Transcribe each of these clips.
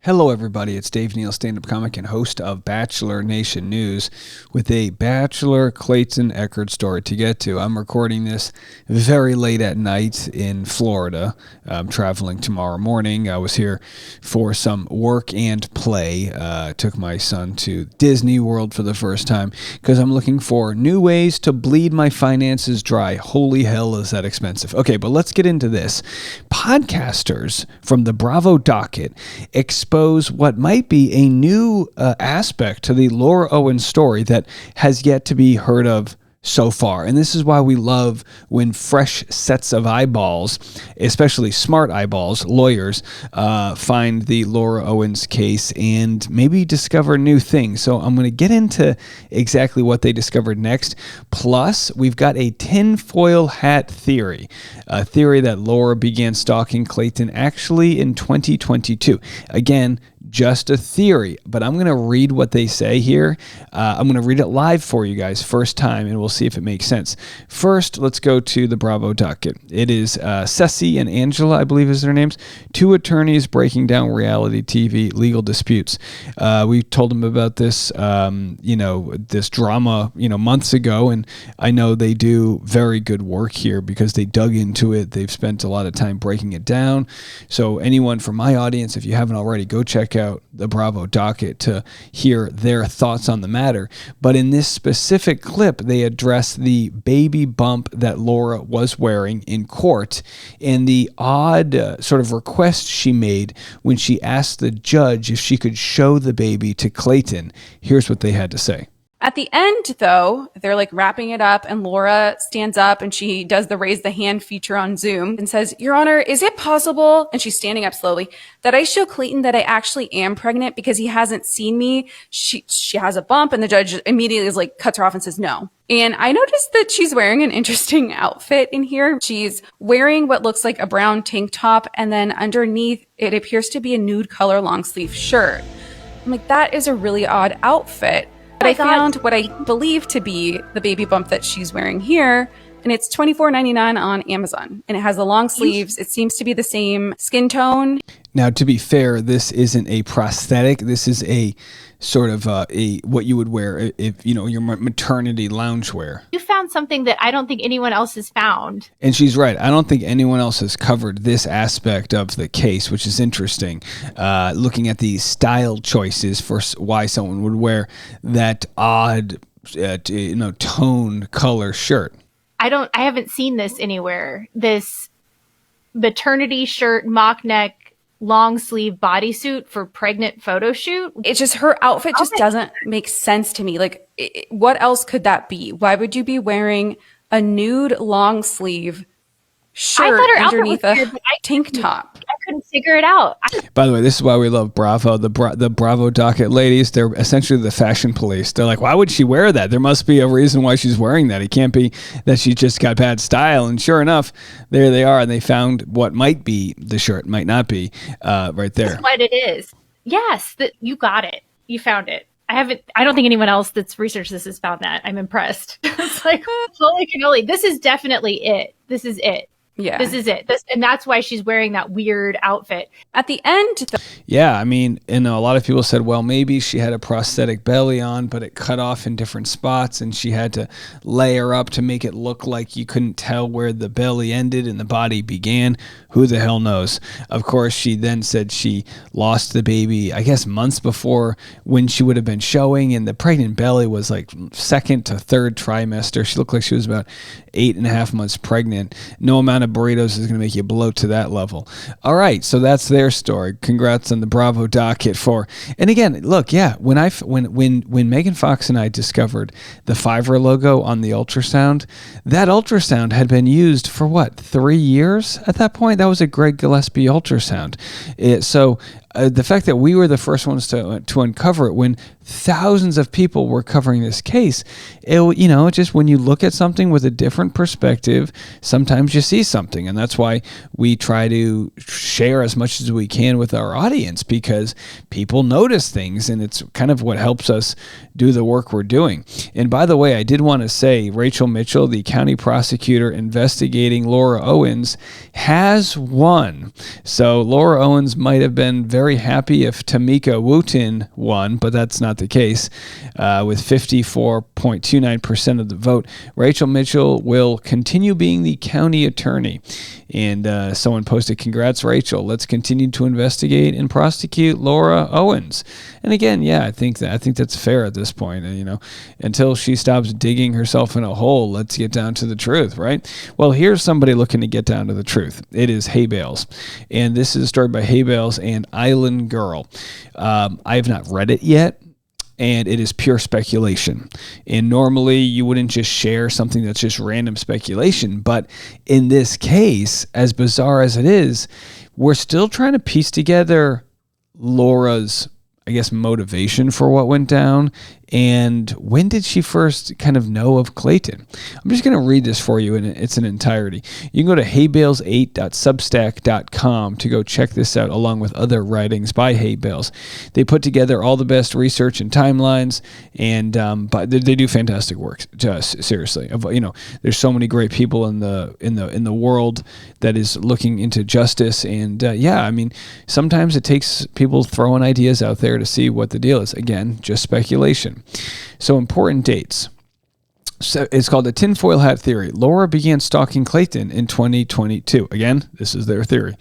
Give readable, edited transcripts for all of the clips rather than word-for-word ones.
Hello, everybody. It's Dave Neal, stand-up comic and host of Bachelor Nation News with a Bachelor Clayton Eckert story to get to. I'm recording this very late at night in Florida. I'm traveling tomorrow morning. I was here for some work and play. Took my son to Disney World for the first time because I'm looking for new ways to bleed my finances dry. Holy hell, is that expensive. Okay, but let's get into this. Podcasters from the Bravo Docket expose what might be a new aspect to the Laura Owens story that has yet to be heard of so far. And this is why we love when fresh sets of eyeballs, especially smart eyeballs, lawyers, find the Laura Owens case and maybe discover new things. So I'm going to get into exactly what they discovered next. Plus, we've got a tinfoil hat theory, a theory that Laura began stalking Clayton actually in 2022. Again, just a theory, but I'm going to read what they say here. I'm going to read it live for you guys first time, and we'll see if it makes sense. First, let's go to the Bravo Docket. It is Ceci and Angela, I believe is their names, two attorneys breaking down reality TV legal disputes. We told them about this, this drama, months ago, and I know they do very good work here because they dug into it. They've spent a lot of time breaking it down. So anyone from my audience, if you haven't already, go check out the Bravo Docket to hear their thoughts on the matter. But in this specific clip, they address the baby bump that Laura was wearing in court and the odd sort of request she made when she asked the judge if she could show the baby to Clayton. Here's what they had to say. At the end, though, they're like wrapping it up and Laura stands up and she does the raise the hand feature on Zoom and says, "Your Honor, is it possible," and she's standing up slowly, "that I show Clayton that I actually am pregnant because he hasn't seen me?" She has a bump and the judge immediately is like, cuts her off and says no. And I noticed that she's wearing an interesting outfit in here. She's wearing what looks like a brown tank top, and then underneath it appears to be a nude color long sleeve shirt. I'm like, that is a really odd outfit. But I found what I believe to be the baby bump that she's wearing here, and it's $24.99 on Amazon. And it has the long sleeves. It seems to be the same skin tone. Now, to be fair, this isn't a prosthetic. This is a sort of what you would wear if your maternity loungewear. You found something that I don't think anyone else has found. And she's right. I don't think anyone else has covered this aspect of the case, which is interesting. Looking at the style choices for why someone would wear that odd, tone color shirt. I haven't seen this anywhere. This maternity shirt, mock neck, long sleeve bodysuit for pregnant photo shoot. It's just her outfit just doesn't make sense to me. Like, what else could that be? Why would you be wearing a nude long sleeve shirt underneath a tank top? I couldn't figure it out. By the way, this is why we love Bravo. The Bravo Docket ladies, they're essentially the fashion police. They're like, why would she wear that? There must be a reason why she's wearing that. It can't be that she just got bad style. And sure enough, there they are. And they found what might be the shirt, might not be, right there. That's what it is. Yes, you got it. You found it. I don't think anyone else that's researched this has found that. I'm impressed. It's like, holy cannoli. This is definitely it. This is it. Yeah. This is it. And that's why she's wearing that weird outfit. At the end. Yeah, I mean, and a lot of people said, well, maybe she had a prosthetic belly on, but it cut off in different spots, and she had to layer up to make it look like you couldn't tell where the belly ended and the body began. Who the hell knows? Of course, she then said she lost the baby, I guess, months before when she would have been showing, and the pregnant belly was like second to third trimester. She looked like she was about 8.5 months pregnant. No amount of burritos is going to make you bloat to that level. All right, so that's their story. Congrats on the Bravo Docket and again, look, yeah, when Megan Fox and I discovered the Fiverr logo on the ultrasound, that ultrasound had been used for 3 years at that point. That was a Greg Gillespie ultrasound. The fact that we were the first ones to uncover it when thousands of people were covering this case, just when you look at something with a different perspective, sometimes you see something. And that's why we try to share as much as we can with our audience, because people notice things, and it's kind of what helps us do the work we're doing. And by the way, I did want to say Rachel Mitchell, the county prosecutor investigating Laura Owens, has won. So Laura Owens might have been very happy if Tamika Wooten won, but that's not the case. With 54.29% of the vote, Rachel Mitchell will continue being the county attorney. And someone posted, "Congrats, Rachel. Let's continue to investigate and prosecute Laura Owens." And again, yeah, I think that's fair at this point. Until she stops digging herself in a hole, let's get down to the truth, right? Well, here's somebody looking to get down to the truth. It is Hay Bales, and this is a story by Hay Bales and Island Girl. I have not read it yet, and it is pure speculation. And normally you wouldn't just share something that's just random speculation. But in this case, as bizarre as it is, we're still trying to piece together Laura's, motivation for what went down. And when did she first kind of know of Clayton? I'm just going to read this for you in its entirety. You can go to haybales8.substack.com to go check this out, along with other writings by Hay Bales. They put together all the best research and timelines, and but they do fantastic work. Just seriously, there's so many great people in the world that is looking into justice, and sometimes it takes people throwing ideas out there to see what the deal is. Again, just speculation. So important dates. So it's called the tinfoil hat theory. Laura began stalking Clayton in 2022. Again, this is their theory.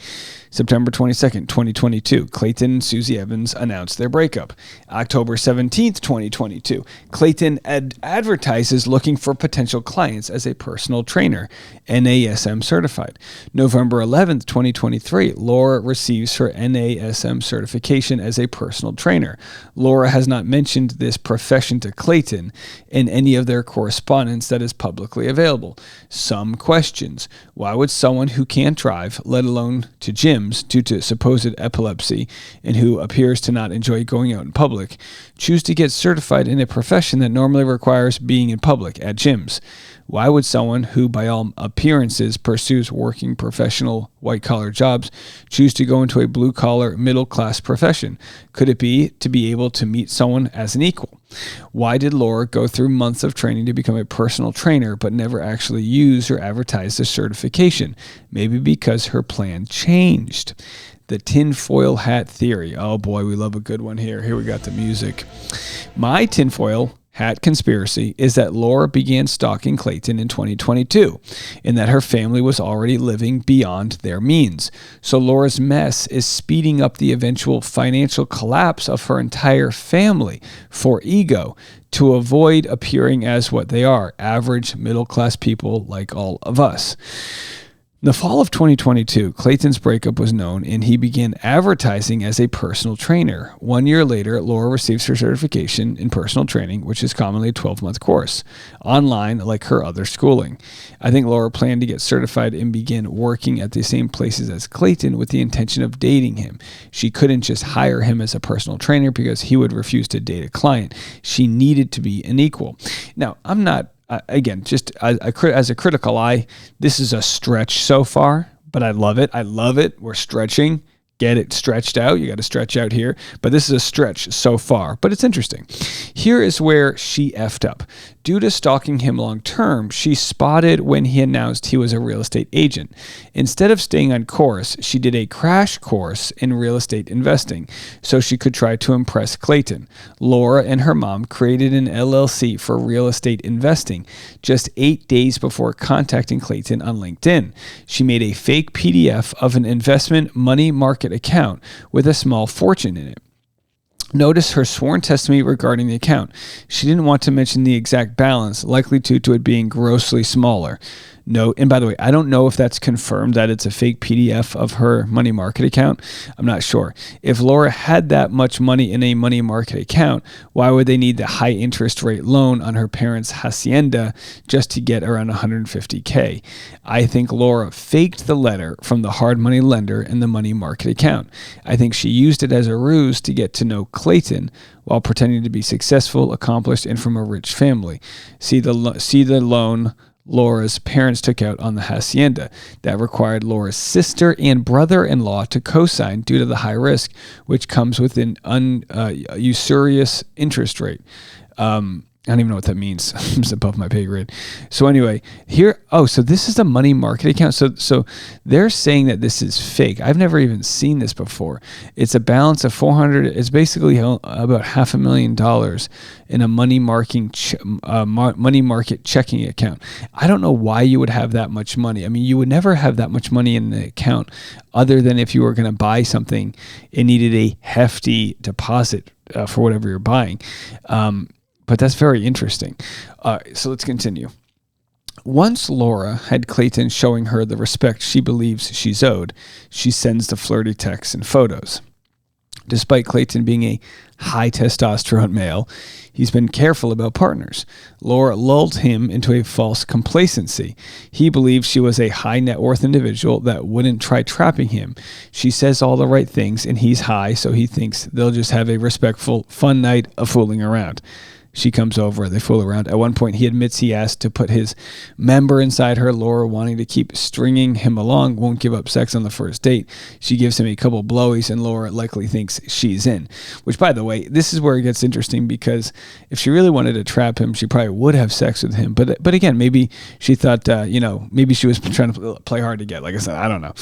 September 22nd, 2022, Clayton and Susie Evans announced their breakup. October 17th, 2022, Clayton advertises looking for potential clients as a personal trainer, NASM certified. November 11th, 2023, Laura receives her NASM certification as a personal trainer. Laura has not mentioned this profession to Clayton in any of their correspondence that is publicly available. Some questions. Why would someone who can't drive, let alone to gym, due to supposed epilepsy, and who appears to not enjoy going out in public, choose to get certified in a profession that normally requires being in public at gyms? Why would someone who, by all appearances, pursues working professional white-collar jobs choose to go into a blue-collar, middle-class profession? Could it be to be able to meet someone as an equal? Why did Laura go through months of training to become a personal trainer but never actually use or advertise the certification? Maybe because her plan changed. The tinfoil hat theory. Oh boy, we love a good one here. Here we got the music. My tinfoil hat conspiracy is that Laura began stalking Clayton in 2022, and that her family was already living beyond their means. So Laura's mess is speeding up the eventual financial collapse of her entire family for ego, to avoid appearing as what they are, average middle-class people like all of us. In the fall of 2022, Clayton's breakup was known, and he began advertising as a personal trainer. 1 year later, Laura receives her certification in personal training, which is commonly a 12-month course, online like her other schooling. I think Laura planned to get certified and begin working at the same places as Clayton with the intention of dating him. She couldn't just hire him as a personal trainer because he would refuse to date a client. She needed to be an equal. Now, I'm not... Again, just as a critical eye, this is a stretch so far, but I love it. I love it. We're stretching. Get it stretched out. You got to stretch out here. But this is a stretch so far, but it's interesting. Here is where she effed up. Due to stalking him long term, she spotted when he announced he was a real estate agent. Instead of staying on course, she did a crash course in real estate investing so she could try to impress Clayton. Laura and her mom created an LLC for real estate investing just 8 days before contacting Clayton on LinkedIn. She made a fake PDF of an investment money market account with a small fortune in it. Notice her sworn testimony regarding the account. She didn't want to mention the exact balance, likely due to it being grossly smaller. No, and by the way, I don't know if that's confirmed that it's a fake PDF of her money market account. I'm not sure. If Laura had that much money in a money market account, why would they need the high interest rate loan on her parents' hacienda just to get around $150K? I think Laura faked the letter from the hard money lender in the money market account. I think she used it as a ruse to get to know Clayton while pretending to be successful, accomplished, and from a rich family. See the loan Laura's parents took out on the hacienda. That required Laura's sister and brother-in-law to co-sign due to the high risk, which comes with an usurious interest rate. I don't even know what that means. It's above my pay grade. So anyway, so this is the money market account. So they're saying that this is fake. I've never even seen this before. It's a balance of $400. It's basically about $500,000 in a money market checking account. I don't know why you would have that much money. I mean, you would never have that much money in the account other than if you were going to buy something and needed a hefty deposit for whatever you're buying. But that's very interesting. So let's continue. Once Laura had Clayton showing her the respect she believes she's owed, she sends the flirty texts and photos. Despite Clayton being a high testosterone male, he's been careful about partners. Laura lulled him into a false complacency. He believed she was a high net worth individual that wouldn't try trapping him. She says all the right things, and he's high, so he thinks they'll just have a respectful, fun night of fooling around. She comes over, they fool around. At one point, he admits he asked to put his member inside her. Laura, wanting to keep stringing him along, won't give up sex on the first date. She gives him a couple blowies, and Laura likely thinks she's in. Which, by the way, this is where it gets interesting, because if she really wanted to trap him, she probably would have sex with him. But again, maybe she thought, maybe she was trying to play hard to get. Like I said, I don't know.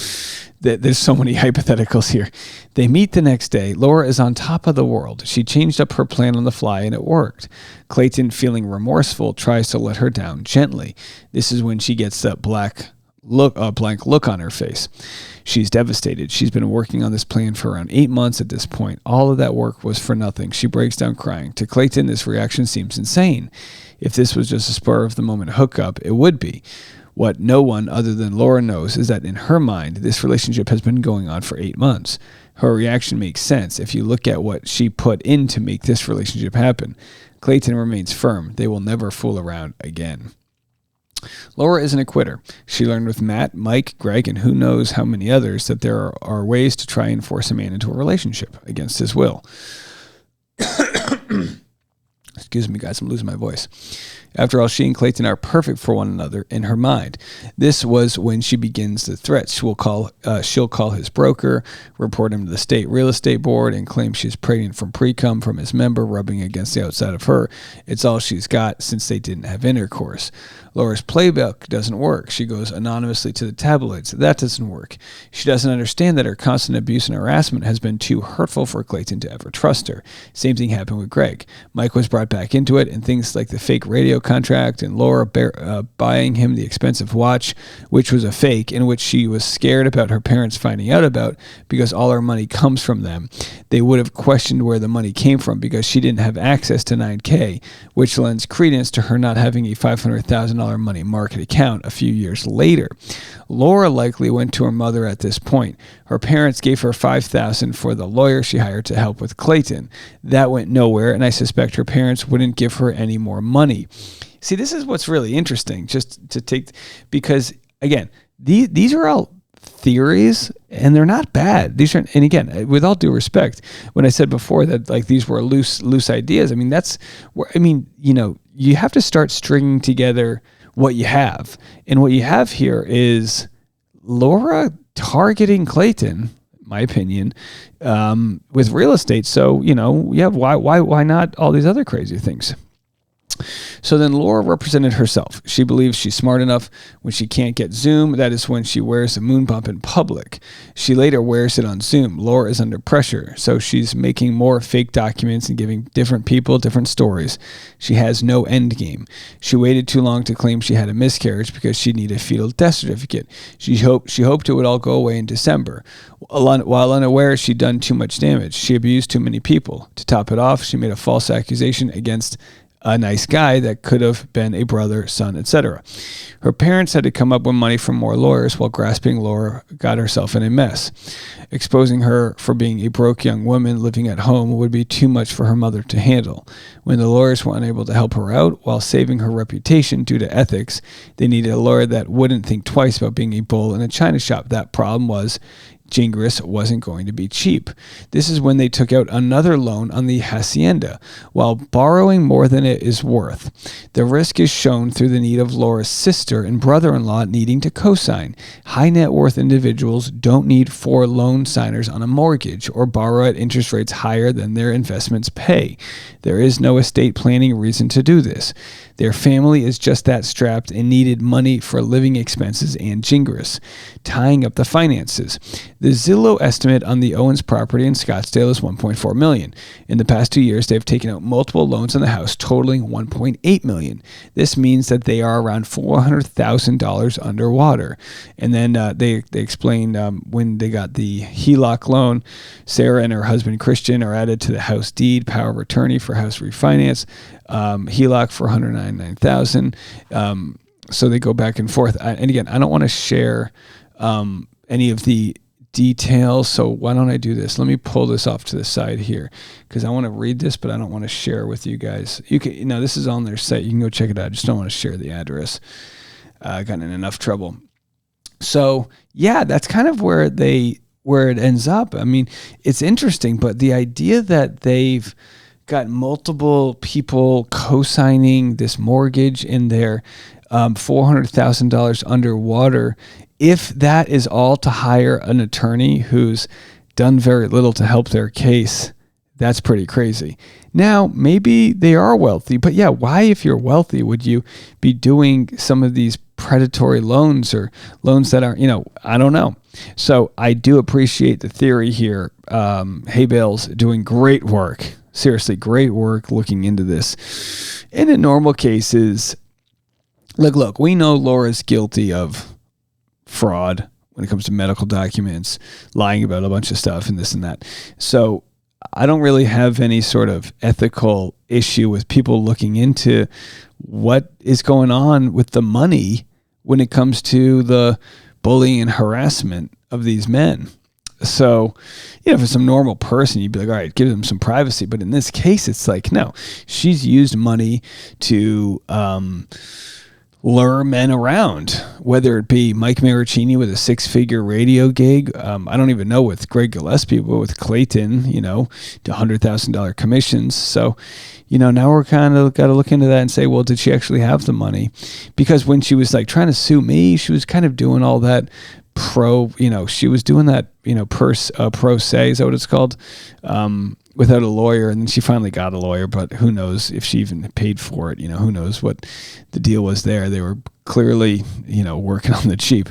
There's so many hypotheticals here. They meet the next day. Laura is on top of the world. She changed up her plan on the fly, and it worked. Clayton, feeling remorseful, tries to let her down gently. This is when she gets that blank look on her face. She's devastated. She's been working on this plan for around 8 months at this point. All of that work was for nothing. She breaks down crying. To Clayton, this reaction seems insane. If this was just a spur-of-the-moment hookup, it would be. What no one other than Laura knows is that in her mind, this relationship has been going on for 8 months. Her reaction makes sense if you look at what she put in to make this relationship happen. Clayton remains firm. They will never fool around again. Laura isn't a quitter. She learned with Matt, Mike, Greg, and who knows how many others that there are ways to try and force a man into a relationship against his will. Excuse me, guys, I'm losing my voice. After all, she and Clayton are perfect for one another in her mind. This was when she begins the threats. She'll call his broker, report him to the state real estate board, and claim she's pregnant from pre-cum from his member rubbing against the outside of her. It's all she's got since they didn't have intercourse. Laura's playbook doesn't work. She goes anonymously to the tabloids. That doesn't work. She doesn't understand that her constant abuse and harassment has been too hurtful for Clayton to ever trust her. Same thing happened with Greg. Mike was brought back into it, and things like the fake radio contract and Laura buying him the expensive watch, which was a fake, in which she was scared about her parents finding out about because all her money comes from them. They would have questioned where the money came from because she didn't have access to $9,000, which lends credence to her not having a $500,000 money market account a few years later. Laura likely went to her mother at this point. Her parents gave her $5,000 for the lawyer she hired to help with Clayton. That went nowhere, and I suspect her parents wouldn't give her any more money. See, this is what's really interesting, just to take, because again, these are all theories and they're not bad. These are, and again, with all due respect, when I said before that like these were loose ideas, I mean, that's where, I mean, you have to start stringing together what you have. And what you have here is Laura targeting Clayton, my opinion, with real estate. So, why not all these other crazy things? So then Laura represented herself. She believes she's smart enough when she can't get Zoom. That is when she wears a moon bump in public. She later wears it on Zoom. Laura is under pressure, so she's making more fake documents and giving different people different stories. She has no end game. She waited too long to claim she had a miscarriage because she needed a fetal death certificate. She hoped it would all go away in December. While unaware, she'd done too much damage. She abused too many people. To top it off, she made a false accusation against a nice guy that could have been a brother, son, etc. Her parents had to come up with money from more lawyers while grasping. Laura got herself in a mess. Exposing her for being a broke young woman living at home would be too much for her mother to handle. When the lawyers were unable to help her out while saving her reputation due to ethics, they needed a lawyer that wouldn't think twice about being a bull in a china shop. That problem was Gingras wasn't going to be cheap. This is when they took out another loan on the hacienda, while borrowing more than it is worth. The risk is shown through the need of Laura's sister and brother-in-law needing to co-sign. High net worth individuals don't need 4 loan signers on a mortgage or borrow at interest rates higher than their investments pay. There is no estate planning reason to do this. Their family is just that strapped and needed money for living expenses and Gingras, tying up the finances. The Zillow estimate on the Owens property in Scottsdale is $1.4 million. In the past 2 years, they've taken out multiple loans on the house, totaling $1.8 million. This means that they are around $400,000 underwater. And then they explained when they got the HELOC loan, Sarah and her husband Christian are added to the house deed, power of attorney for house refinance, HELOC for $199,000. So they go back and forth. And again, I don't want to share any of the details, so why don't I do this? Let me pull this off to the side here because I want to read this, but I don't want to share with you guys. You can, this is on their site. You can go check it out. I just don't want to share the address. I got in enough trouble. So yeah, that's kind of where it ends up. I mean, it's interesting, but the idea that they've got multiple people co-signing this mortgage in their $400,000 underwater, if that is all to hire an attorney who's done very little to help their case, that's pretty crazy. Now, maybe they are wealthy, but yeah, why, if you're wealthy, would you be doing some of these predatory loans or loans that are, I don't know. So I do appreciate the theory here. Hay Bale's doing great work. Seriously, great work looking into this. And in normal cases, look, we know Laura's guilty of fraud when it comes to medical documents, lying about a bunch of stuff and this and that. So I don't really have any sort of ethical issue with people looking into what is going on with the money when it comes to the bullying and harassment of these men. So, for some normal person, you'd be like, all right, give them some privacy. But in this case, it's like, no, she's used money to lure men around, whether it be Mike Maricini with a 6-figure radio gig. I don't even know with Greg Gillespie, but with Clayton, to $100,000 commissions. So, now we're kind of got to look into that and say, well, did she actually have the money? Because when she was like trying to sue me, she was kind of doing all that she was doing that, pro se, is that what it's called? Without a lawyer, and then she finally got a lawyer, but who knows if she even paid for it, who knows what the deal was there. They were clearly, working on the cheap.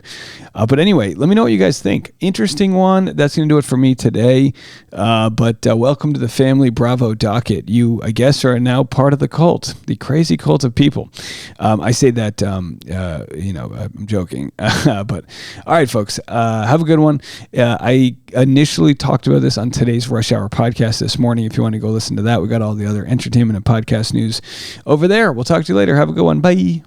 But anyway, let me know what you guys think. Interesting one. That's going to do it for me today. But welcome to the family. Bravo, Docket. You, I guess, are now part of the cult, the crazy cult of people. I say that, I'm joking. But all right, folks, have a good one. I initially talked about this on today's Rush Hour podcast this morning. If you want to go listen to that, we got all the other entertainment and podcast news over there. We'll talk to you later. Have a good one. Bye.